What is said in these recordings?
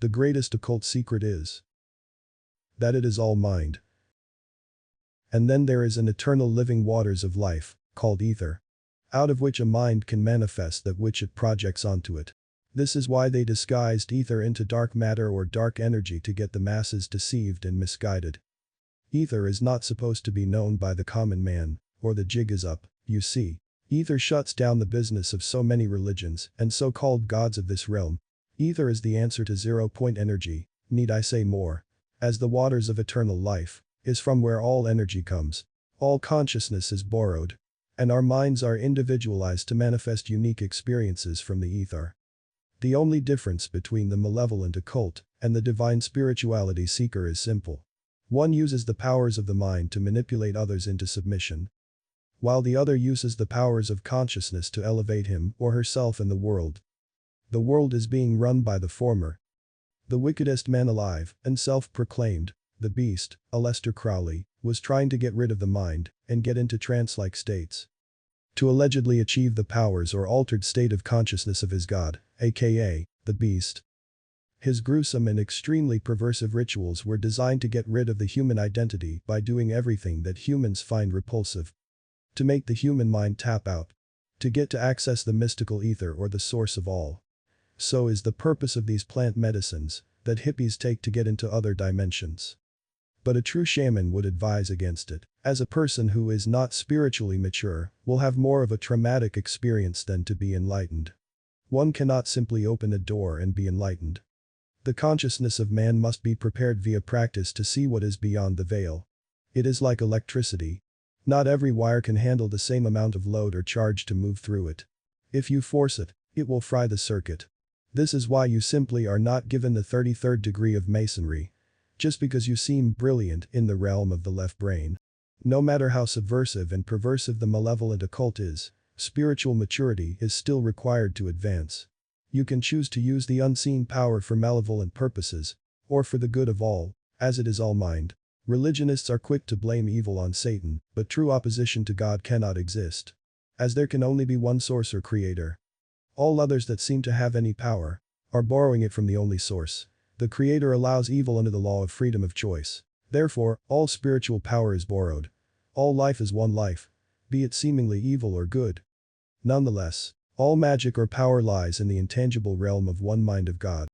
The greatest occult secret is that it is all mind. And then there is an eternal living waters of life, called ether, out of which a mind can manifest that which it projects onto it. This is why they disguised ether into dark matter or dark energy to get the masses deceived and misguided. Ether is not supposed to be known by the common man, or the jig is up, you see. Ether shuts down the business of so many religions and so-called gods of this realm. Ether is the answer to zero-point energy, need I say more? As the waters of eternal life, is from where all energy comes. All consciousness is borrowed. And our minds are individualized to manifest unique experiences from the ether. The only difference between the malevolent occult and the divine spirituality seeker is simple. One uses the powers of the mind to manipulate others into submission, while the other uses the powers of consciousness to elevate him or herself in the world. The world is being run by the former. The wickedest man alive and self-proclaimed, the beast, Aleister Crowley, was trying to get rid of the mind and get into trance-like states to allegedly achieve the powers or altered state of consciousness of his god, aka, the beast. His gruesome and extremely perversive rituals were designed to get rid of the human identity by doing everything that humans find repulsive. To make the human mind tap out. To get to access the mystical ether or the source of all. So is the purpose of these plant medicines that hippies take to get into other dimensions. But a true shaman would advise against it, as a person who is not spiritually mature will have more of a traumatic experience than to be enlightened. One cannot simply open a door and be enlightened. The consciousness of man must be prepared via practice to see what is beyond the veil. It is like electricity. Not every wire can handle the same amount of load or charge to move through it. If you force it, it will fry the circuit. This is why you simply are not given the 33rd degree of masonry. Just because you seem brilliant in the realm of the left brain. No matter how subversive and perversive the malevolent occult is, spiritual maturity is still required to advance. You can choose to use the unseen power for malevolent purposes, or for the good of all, as it is all mind. Religionists are quick to blame evil on Satan, but true opposition to God cannot exist. As there can only be one source or creator. All others that seem to have any power are borrowing it from the only source. The creator allows evil under the law of freedom of choice. Therefore, all spiritual power is borrowed. All life is one life, be it seemingly evil or good. Nonetheless, all magic or power lies in the intangible realm of one mind of God.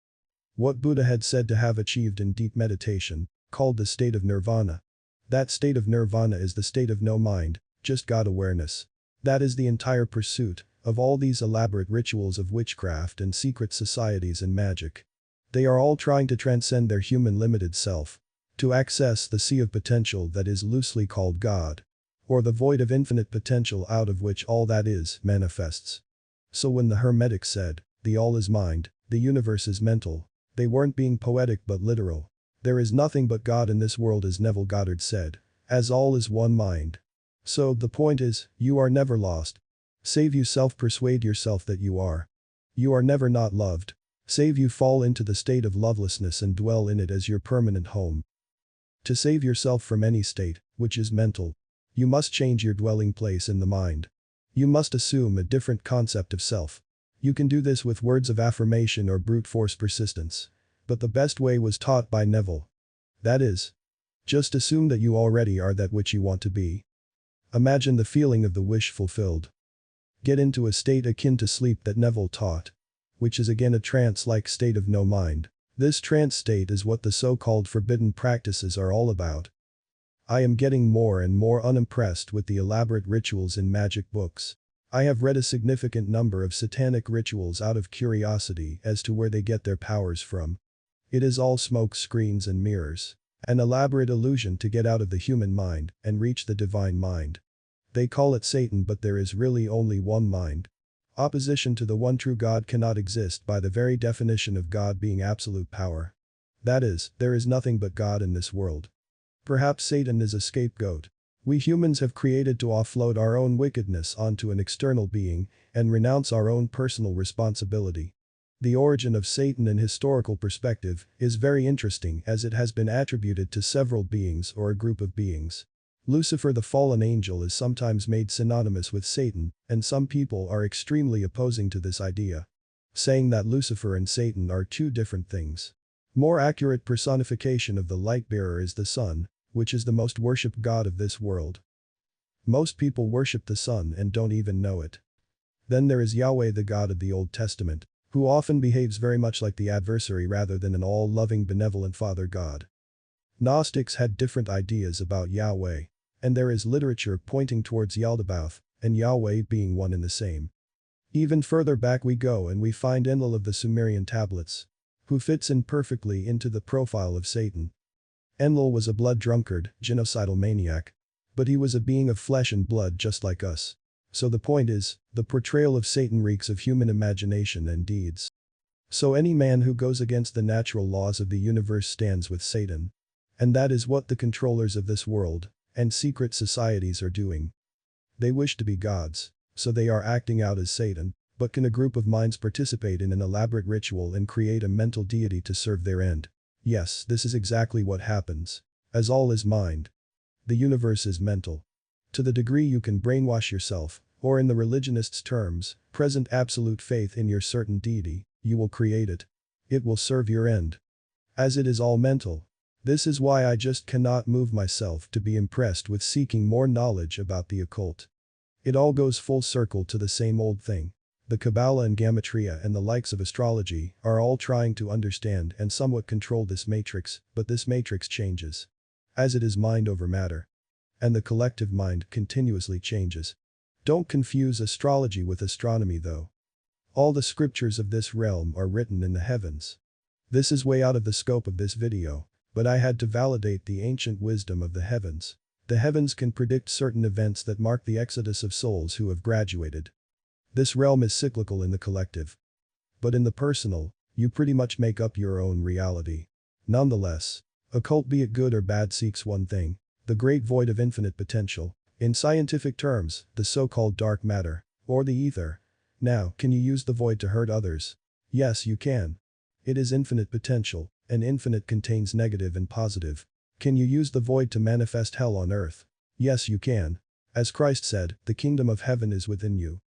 What Buddha had said to have achieved in deep meditation, called the state of nirvana. That state of nirvana is the state of no mind, just God awareness. That is the entire pursuit of all these elaborate rituals of witchcraft and secret societies and magic. They are all trying to transcend their human limited self, to access the sea of potential that is loosely called God, or the void of infinite potential out of which all that is manifests. So when the Hermetics said, the all is mind, the universe is mental, they weren't being poetic but literal. There is nothing but God in this world, as Neville Goddard said, as all is one mind. So the point is, you are never lost. Save you self-persuade yourself that you are. You are never not loved. Save you fall into the state of lovelessness and dwell in it as your permanent home. To save yourself from any state, which is mental, you must change your dwelling place in the mind. You must assume a different concept of self. You can do this with words of affirmation or brute force persistence. But the best way was taught by Neville. That is, just assume that you already are that which you want to be. Imagine the feeling of the wish fulfilled. Get into a state akin to sleep that Neville taught, which is again a trance-like state of no mind. This trance state is what the so-called forbidden practices are all about. I am getting more and more unimpressed with the elaborate rituals in magic books. I have read a significant number of satanic rituals out of curiosity as to where they get their powers from. It is all smoke screens and mirrors. An elaborate illusion to get out of the human mind and reach the divine mind. They call it Satan, but there is really only one mind. Opposition to the one true God cannot exist by the very definition of God being absolute power. That is, there is nothing but God in this world. Perhaps Satan is a scapegoat. We humans have created to offload our own wickedness onto an external being and renounce our own personal responsibility. The origin of Satan in historical perspective is very interesting, as it has been attributed to several beings or a group of beings. Lucifer, the fallen angel, is sometimes made synonymous with Satan, and some people are extremely opposing to this idea, saying that Lucifer and Satan are two different things. More accurate personification of the light bearer is the sun, which is the most worshipped god of this world. Most people worship the sun and don't even know it. Then there is Yahweh, the God of the Old Testament, who often behaves very much like the adversary rather than an all-loving benevolent Father God. Gnostics had different ideas about Yahweh, and there is literature pointing towards Yaldabaoth and Yahweh being one and the same. Even further back we go and we find Enlil of the Sumerian tablets, who fits in perfectly into the profile of Satan. Enlil was a blood drunkard, genocidal maniac. But he was a being of flesh and blood just like us. So the point is, the portrayal of Satan reeks of human imagination and deeds. So any man who goes against the natural laws of the universe stands with Satan. And that is what the controllers of this world and secret societies are doing. They wish to be gods, so they are acting out as Satan, but can a group of minds participate in an elaborate ritual and create a mental deity to serve their end? Yes, this is exactly what happens. As all is mind. The universe is mental. To the degree you can brainwash yourself, or in the religionists' terms, present absolute faith in your certain deity, you will create it. It will serve your end. As it is all mental. This is why I just cannot move myself to be impressed with seeking more knowledge about the occult. It all goes full circle to the same old thing. The Kabbalah and Gematria and the likes of astrology are all trying to understand and somewhat control this matrix, but this matrix changes. As it is mind over matter. And the collective mind continuously changes. Don't confuse astrology with astronomy though. All the scriptures of this realm are written in the heavens. This is way out of the scope of this video, but I had to validate the ancient wisdom of the heavens. The heavens can predict certain events that mark the exodus of souls who have graduated. This realm is cyclical in the collective. But in the personal, you pretty much make up your own reality. Nonetheless, occult, be it good or bad, seeks one thing, the great void of infinite potential. In scientific terms, the so-called dark matter, or the ether. Now, can you use the void to hurt others? Yes, you can. It is infinite potential, and infinite contains negative and positive. Can you use the void to manifest hell on earth? Yes, you can. As Christ said, the kingdom of heaven is within you.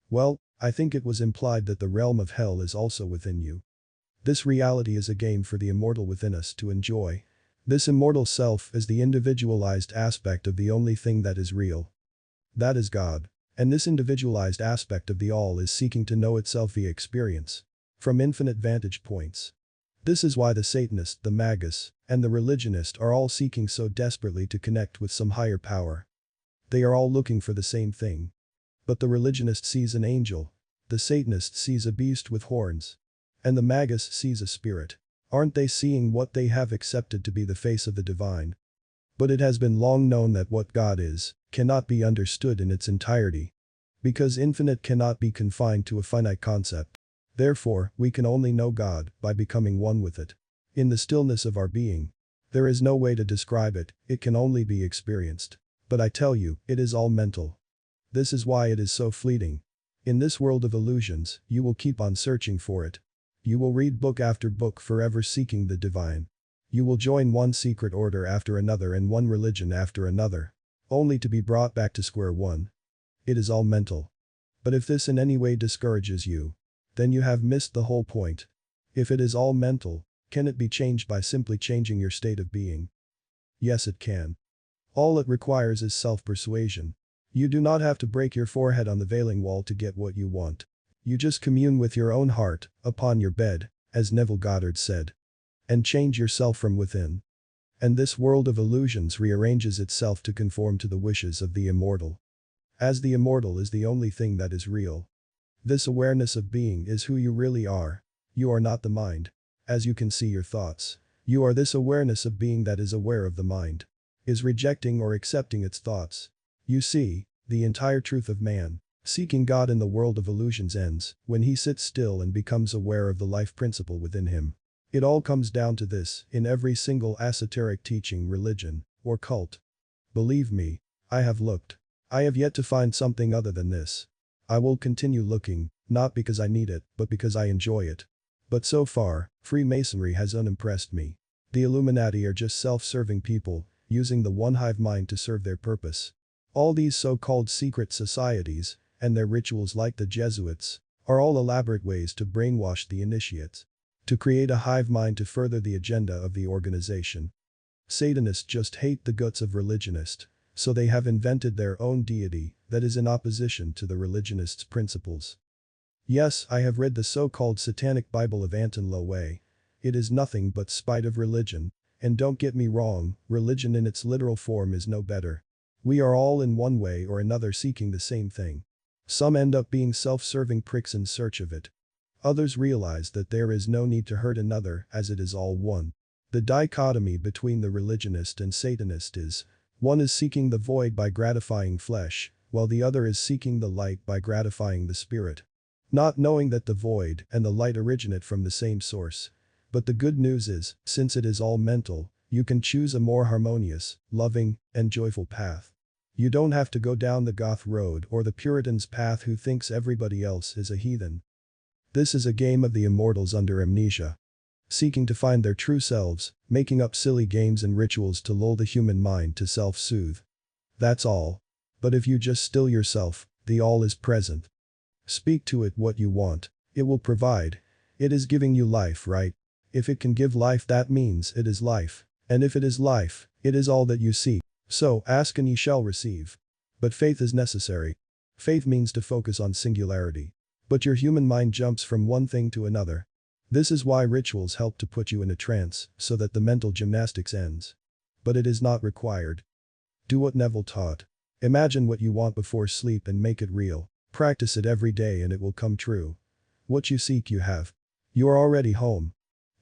Well, I think it was implied that the realm of hell is also within you. This reality is a game for the immortal within us to enjoy. This immortal self is the individualized aspect of the only thing that is real. That is God. And this individualized aspect of the all is seeking to know itself via experience. From infinite vantage points. This is why the Satanist, the Magus, and the religionist are all seeking so desperately to connect with some higher power. They are all looking for the same thing. But the religionist sees an angel. The Satanist sees a beast with horns. And the Magus sees a spirit. Aren't they seeing what they have accepted to be the face of the divine? But it has been long known that what God is, cannot be understood in its entirety. Because infinite cannot be confined to a finite concept. Therefore, we can only know God by becoming one with it. In the stillness of our being. There is no way to describe it, it can only be experienced. But I tell you, it is all mental. This is why it is so fleeting. In this world of illusions, you will keep on searching for it. You will read book after book forever seeking the divine. You will join one secret order after another and one religion after another. Only to be brought back to square one. It is all mental. But if this in any way discourages you, then you have missed the whole point. If it is all mental, can it be changed by simply changing your state of being? Yes, it can. All it requires is self-persuasion. You do not have to break your forehead on the veiling wall to get what you want. You just commune with your own heart, upon your bed, as Neville Goddard said. And change yourself from within. And this world of illusions rearranges itself to conform to the wishes of the immortal. As the immortal is the only thing that is real. This awareness of being is who you really are. You are not the mind. As you can see your thoughts. You are this awareness of being that is aware of the mind. Is rejecting or accepting its thoughts. You see, the entire truth of man. Seeking God in the world of illusions ends when he sits still and becomes aware of the life principle within him. It all comes down to this in every single esoteric teaching, religion, or cult. Believe me, I have looked. I have yet to find something other than this. I will continue looking, not because I need it, but because I enjoy it. But so far, Freemasonry has unimpressed me. The Illuminati are just self-serving people, using the one hive mind to serve their purpose. All these so-called secret societies, and their rituals like the Jesuits, are all elaborate ways to brainwash the initiates. to create a hive mind to further the agenda of the organization. Satanists just hate the guts of religionists, so they have invented their own deity that is in opposition to the religionists' principles. Yes, I have read the so-called Satanic Bible of Anton LaVey. It is nothing but spite of religion, and don't get me wrong, religion in its literal form is no better. We are all in one way or another seeking the same thing. Some end up being self-serving pricks in search of it. Others realize that there is no need to hurt another as it is all one. The dichotomy between the religionist and Satanist is, one is seeking the void by gratifying flesh, while the other is seeking the light by gratifying the spirit. Not knowing that the void and the light originate from the same source. But the good news is, since it is all mental, you can choose a more harmonious, loving, and joyful path. You don't have to go down the Goth road or the Puritan's path who thinks everybody else is a heathen. This is a game of the immortals under amnesia. Seeking to find their true selves, making up silly games and rituals to lull the human mind to self-soothe. That's all. But if you just still yourself, the all is present. Speak to it what you want. It will provide. It is giving you life, right? If it can give life, that means it is life. And if it is life, it is all that you seek. So, ask and ye shall receive. But faith is necessary. Faith means to focus on singularity. But your human mind jumps from one thing to another. This is why rituals help to put you in a trance, so that the mental gymnastics ends. But it is not required. Do what Neville taught. Imagine what you want before sleep and make it real. Practice it every day and it will come true. What you seek you have. You are already home.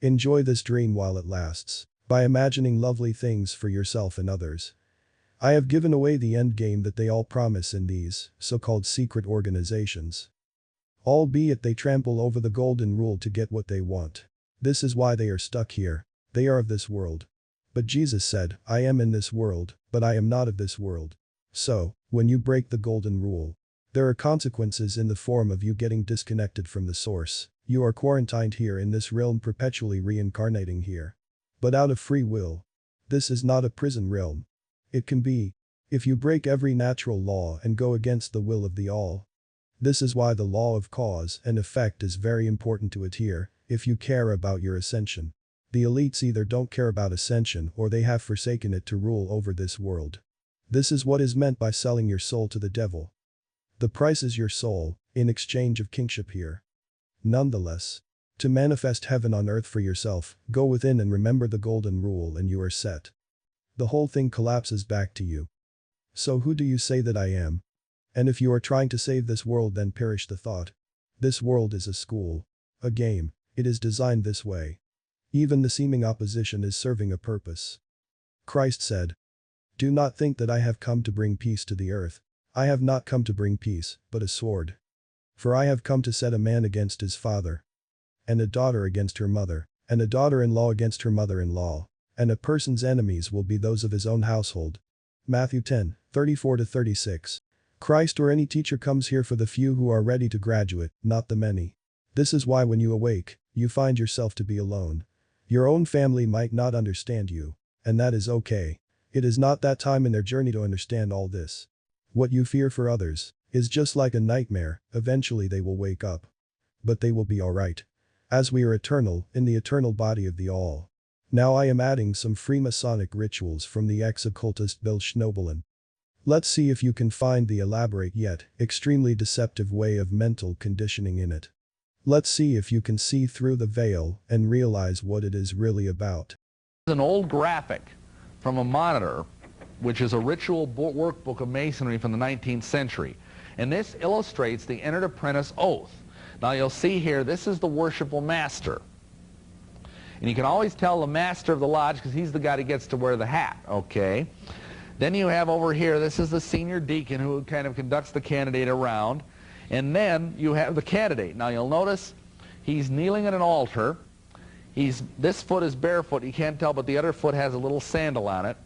Enjoy this dream while it lasts, by imagining lovely things for yourself and others. I have given away the end game that they all promise in these so-called secret organizations. Albeit they trample over the golden rule to get what they want. This is why they are stuck here. They are of this world. But Jesus said, I am in this world, but I am not of this world. So, when you break the golden rule, there are consequences in the form of you getting disconnected from the source. You are quarantined here in this realm, perpetually reincarnating here. But out of free will. This is not a prison realm. It can be. If you break every natural law and go against the will of the all. This is why the law of cause and effect is very important to adhere, if you care about your ascension. The elites either don't care about ascension or they have forsaken it to rule over this world. This is what is meant by selling your soul to the devil. The price is your soul, in exchange of kingship here. Nonetheless, to manifest heaven on earth for yourself, go within and remember the golden rule and you are set. The whole thing collapses back to you. So who do you say that I am? And if you are trying to save this world, then perish the thought. This world is a school. A game. It is designed this way. Even the seeming opposition is serving a purpose. Christ said, do not think that I have come to bring peace to the earth. I have not come to bring peace, but a sword. For I have come to set a man against his father, and a daughter against her mother, and a daughter-in-law against her mother-in-law, and a person's enemies will be those of his own household. Matthew 10:34-36. Christ or any teacher comes here for the few who are ready to graduate, not the many. This is why when you awake, you find yourself to be alone. Your own family might not understand you, and that is okay. It is not that time in their journey to understand all this. What you fear for others is just like a nightmare, eventually they will wake up. But they will be alright. As we are eternal, in the eternal body of the all. Now I am adding some Freemasonic rituals from the ex-occultist Bill Schnoebelen. Let's see if you can find the elaborate yet extremely deceptive way of mental conditioning in it. Let's see if you can see through the veil and realize what it is really about. An old graphic from a monitor, which is a ritual workbook of Masonry from the 19th century. And this illustrates the entered apprentice oath. Now you'll see here, this is the worshipful master. And you can always tell the master of the lodge because he's the guy that gets to wear the hat, okay? Then you have over here, this is the senior deacon who kind of conducts the candidate around. And then you have the candidate. Now you'll notice he's kneeling at an altar. This foot is barefoot, you can't tell, but the other foot has a little sandal on it.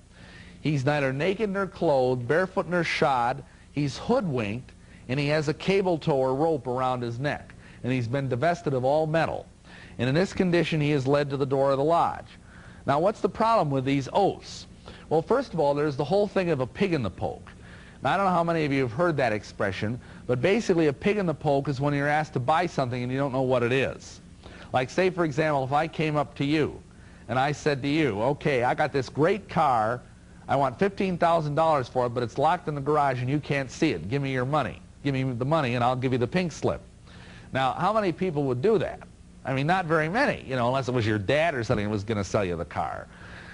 He's neither naked nor clothed, barefoot nor shod. He's hoodwinked, and he has a cable tow or rope around his neck. And he's been divested of all metal. And in this condition, he is led to the door of the lodge. Now, what's the problem with these oaths? Well, first of all, there's the whole thing of a pig in the poke. Now, I don't know how many of you have heard that expression, but basically a pig in the poke is when you're asked to buy something and you don't know what it is. Like say, for example, if I came up to you and I said to you, okay, I got this great car, I want $15,000 for it, but it's locked in the garage and you can't see it. Give me your money. Give me the money and I'll give you the pink slip. Now, how many people would do that? I mean, not very many, you know, unless it was your dad or something that was going to sell you the car.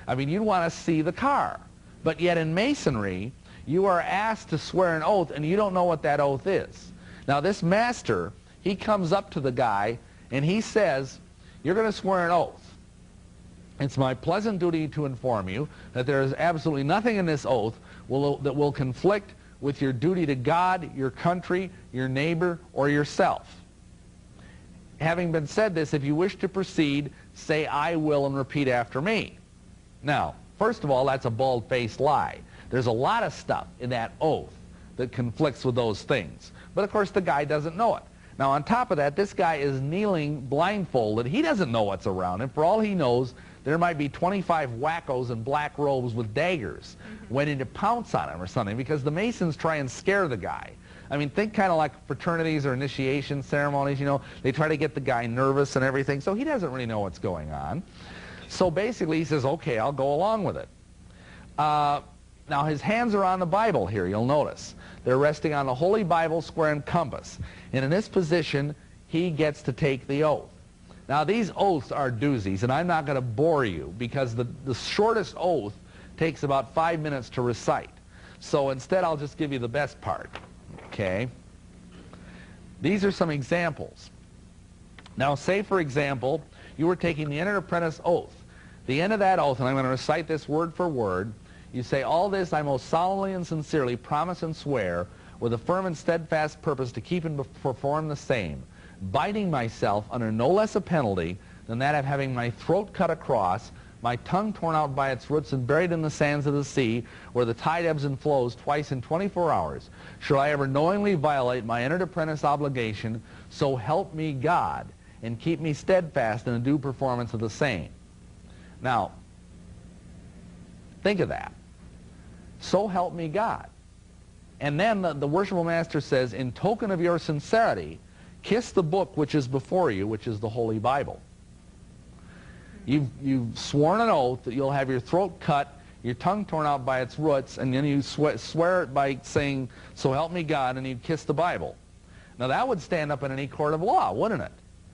I mean, you'd want to see the car. But yet in Masonry, you are asked to swear an oath and you don't know what that oath is. Now, this master, he comes up to the guy and he says, you're going to swear an oath. It's my pleasant duty to inform you that there is absolutely nothing in this oath that will conflict with your duty to God, your country, your neighbor, or yourself. Having been said this, if you wish to proceed, say I will and repeat after me. Now, first of all, that's a bald-faced lie. There's a lot of stuff in that oath that conflicts with those things. But of course the guy doesn't know it. Now on top of that, this guy is kneeling blindfolded. He doesn't know what's around him. For all he knows, there might be 25 wackos in black robes with daggers waiting to pounce on him or something, because the Masons try and scare the guy. I mean, think kind of like fraternities or initiation ceremonies, you know. They try to get the guy nervous and everything, so he doesn't really know what's going on. So basically he says, okay, I'll go along with it. Now his hands are on the Bible here, you'll notice. They're resting on the Holy Bible, square and compass. And in this position, he gets to take the oath. Now these oaths are doozies, and I'm not going to bore you because the shortest oath takes about 5 minutes to recite. So instead I'll just give you the best part. Okay? These are some examples. Now say, for example, you were taking the entered apprentice oath. The end of that oath, and I'm going to recite this word for word, you say, all this I most solemnly and sincerely promise and swear with a firm and steadfast purpose to keep and perform the same, binding myself under no less a penalty than that of having my throat cut across, my tongue torn out by its roots and buried in the sands of the sea, where the tide ebbs and flows twice in 24 hours, should I ever knowingly violate my entered apprentice obligation, so help me God, and keep me steadfast in the due performance of the same. Now, think of that. So help me God. And then the worshipful master says, in token of your sincerity, kiss the book which is before you, which is the Holy Bible. You've sworn an oath that you'll have your throat cut, your tongue torn out by its roots, and then you swear it by saying, so help me God, and you kiss the Bible. Now that would stand up in any court of law, wouldn't it?